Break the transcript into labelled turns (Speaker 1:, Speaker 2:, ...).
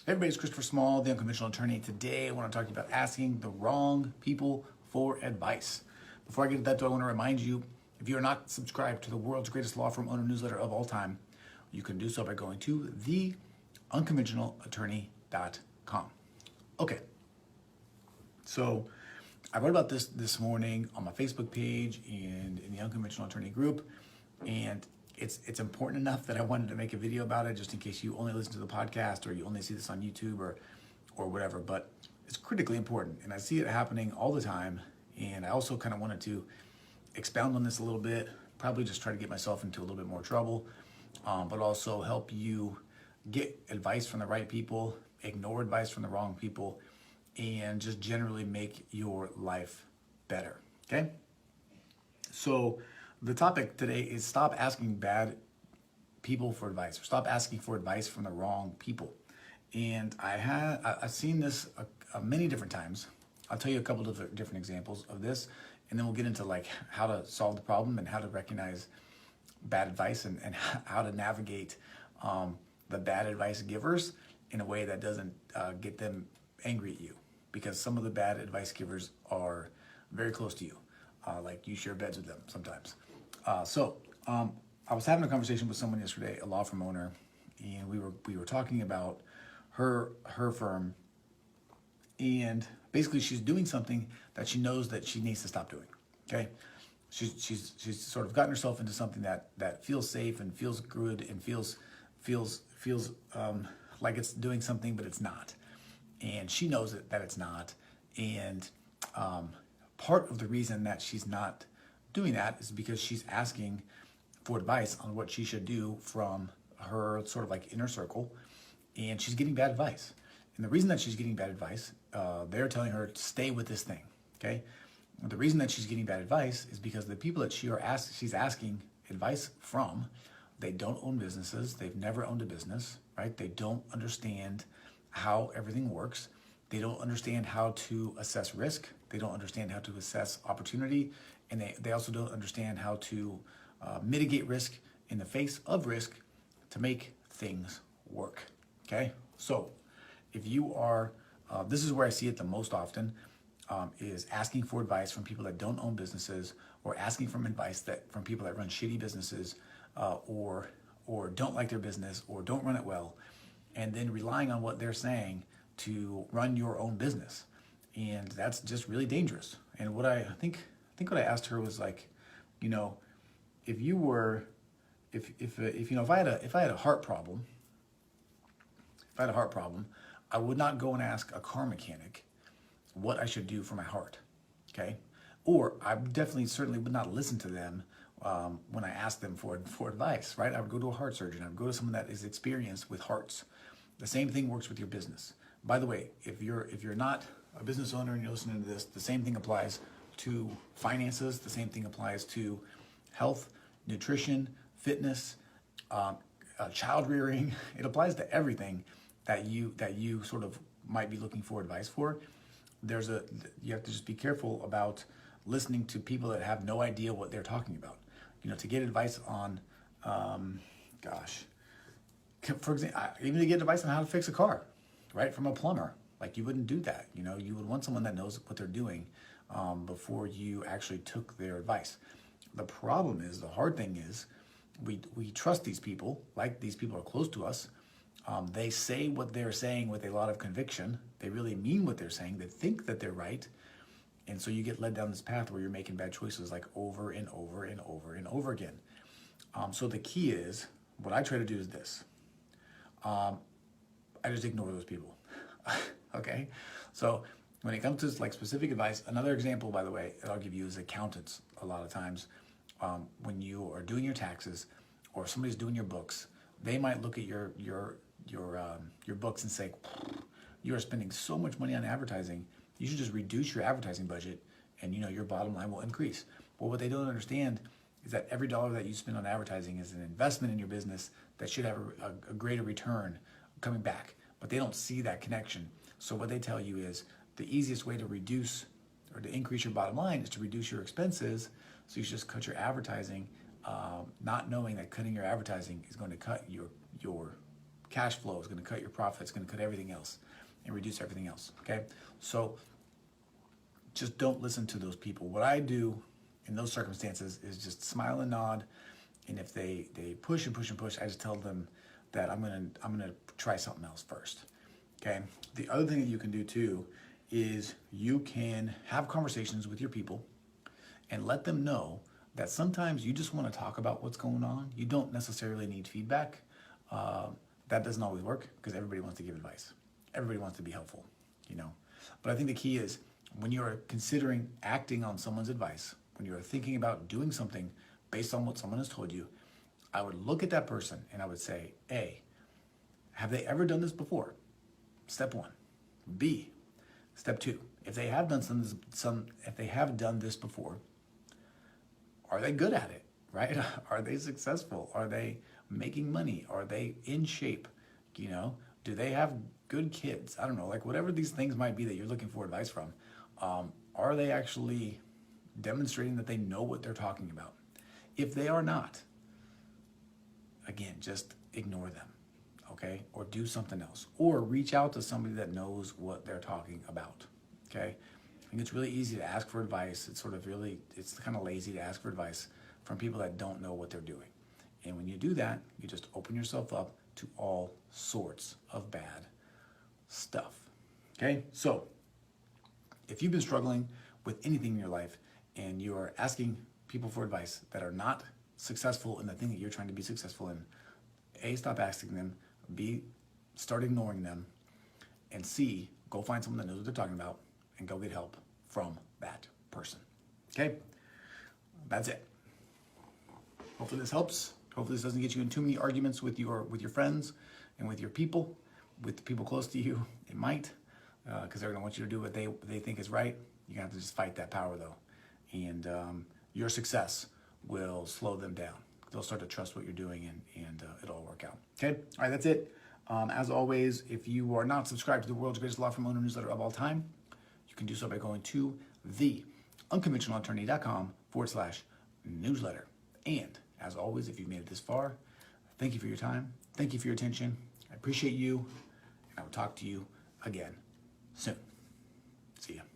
Speaker 1: Hey everybody, it's Christopher Small, the Unconventional Attorney. Today I want to talk to you about asking the wrong people for advice. Before I get to that, though, I want to remind you, if you are not subscribed to the world's greatest law firm owner newsletter of all time, you can do so by going to theunconventionalattorney.com. Okay, so I wrote about this morning on my Facebook page and in the Unconventional Attorney group, and it's important enough that I wanted to make a video about it, just in case you only listen to the podcast or you only see this on YouTube or whatever. But it's critically important, and I see it happening all the time. And I also kind of wanted to expound on this a little bit, probably just try to get myself into a little bit more trouble, but also help you get advice from the right people, ignore advice from the wrong people, and just generally make your life better. Okay? So the topic today is stop asking bad people for advice, or stop asking for advice from the wrong people. And I've seen this many different times. I'll tell you a couple of different examples of this, and then we'll get into like how to solve the problem and how to recognize bad advice and how to navigate the bad advice givers in a way that doesn't get them angry at you, because some of the bad advice givers are very close to you. Like you share beds with them sometimes. I was having a conversation with someone yesterday, a law firm owner, and we were talking about her firm, and basically she's doing something that she knows that she needs to stop doing. Okay, she's sort of gotten herself into something that feels safe and feels good and feels like it's doing something, but it's not, and she knows that it's not. And part of the reason that she's not doing that is because she's asking for advice on what she should do from her sort of like inner circle, and she's getting bad advice. And the reason that she's getting bad advice, they're telling her to stay with this thing. Okay, the reason that she's getting bad advice is because the people that she's asking advice from, they don't own businesses. They've never owned a business, right? They don't understand how everything works. They don't understand how to assess risk. They don't understand how to assess opportunity. And they also don't understand how to mitigate risk in the face of risk to make things work. Okay? So if you are, this is where I see it the most often, is asking for advice from people that don't own businesses, or asking from advice from people that run shitty businesses, or don't like their business, or don't run it well, and then relying on what they're saying to run your own business. And that's just really dangerous. And what I think what I asked her was like, if I had a heart problem, I would not go and ask a car mechanic what I should do for my heart. Okay? Or I certainly would not listen to them when I asked them for advice, right? I would go to a heart surgeon. I would go to someone that is experienced with hearts. The same thing works with your business. By the way, if you're not a business owner and you're listening to this, the same thing applies to finances. The same thing applies to health, nutrition, fitness, child rearing. It applies to everything that you sort of might be looking for advice for. You have to just be careful about listening to people that have no idea what they're talking about. To get advice on, for example, even to get advice on how to fix a car, right, from a plumber. Like, you wouldn't do that. You would want someone that knows what they're doing before you actually took their advice. The problem is, the hard thing is, we trust these people, like these people are close to us. They say what they're saying with a lot of conviction. They really mean what they're saying. They think that they're right. And so you get led down this path where you're making bad choices like over and over and over and over again. So the key is, what I try to do is this. I just ignore those people. Okay? So when it comes to like specific advice, another example, by the way, that I'll give you is accountants. A lot of times when you are doing your taxes or somebody's doing your books, they might look at your books and say, you are spending so much money on advertising, you should just reduce your advertising budget and your bottom line will increase. But what they don't understand is that every dollar that you spend on advertising is an investment in your business that should have a greater return coming back. But they don't see that connection. So what they tell you is the easiest way to reduce or to increase your bottom line is to reduce your expenses. So you should just cut your advertising, not knowing that cutting your advertising is going to cut your cash flow. It's going to cut your profit. It's going to cut everything else and reduce everything else. Okay. So just don't listen to those people. What I do in those circumstances is just smile and nod. And if they push and push and push, I just tell them that I'm gonna try something else first. Okay. The other thing that you can do too is you can have conversations with your people and let them know that sometimes you just want to talk about what's going on. You don't necessarily need feedback. That doesn't always work because everybody wants to give advice. Everybody wants to be helpful, you know. But I think the key is when you're considering acting on someone's advice, when you're thinking about doing something based on what someone has told you, I would look at that person and I would say, A, have they ever done this before? Step one. B, step two, if they have done if they have done this before, are they good at it, right? Are they successful? Are they making money? Are they in shape? You know, do they have good kids? I don't know, like whatever these things might be that you're looking for advice from, are they actually demonstrating that they know what they're talking about? If they are not, again, just ignore them, okay? Or do something else. Or reach out to somebody that knows what they're talking about, okay? I think it's really easy to ask for advice. It's kind of lazy to ask for advice from people that don't know what they're doing. And when you do that, you just open yourself up to all sorts of bad stuff, okay? So if you've been struggling with anything in your life and you are asking people for advice that are not successful in the thing that you're trying to be successful in, A, stop asking them, B, start ignoring them, and C, go find someone that knows what they're talking about and go get help from that person. Okay? That's it. Hopefully this helps. Hopefully this doesn't get you in too many arguments with your friends and with your people, with the people close to you. It might, because they're going to want you to do what they think is right. You're going to have to just fight that power, though. And your success will slow them down. They'll start to trust what you're doing, and it'll all work out. Okay? All right, that's it. As always, if you are not subscribed to the world's greatest law firm owner newsletter of all time, you can do so by going to theunconventionalattorney.com/newsletter. And as always, if you've made it this far, thank you for your time. Thank you for your attention. I appreciate you, and I will talk to you again soon. See ya.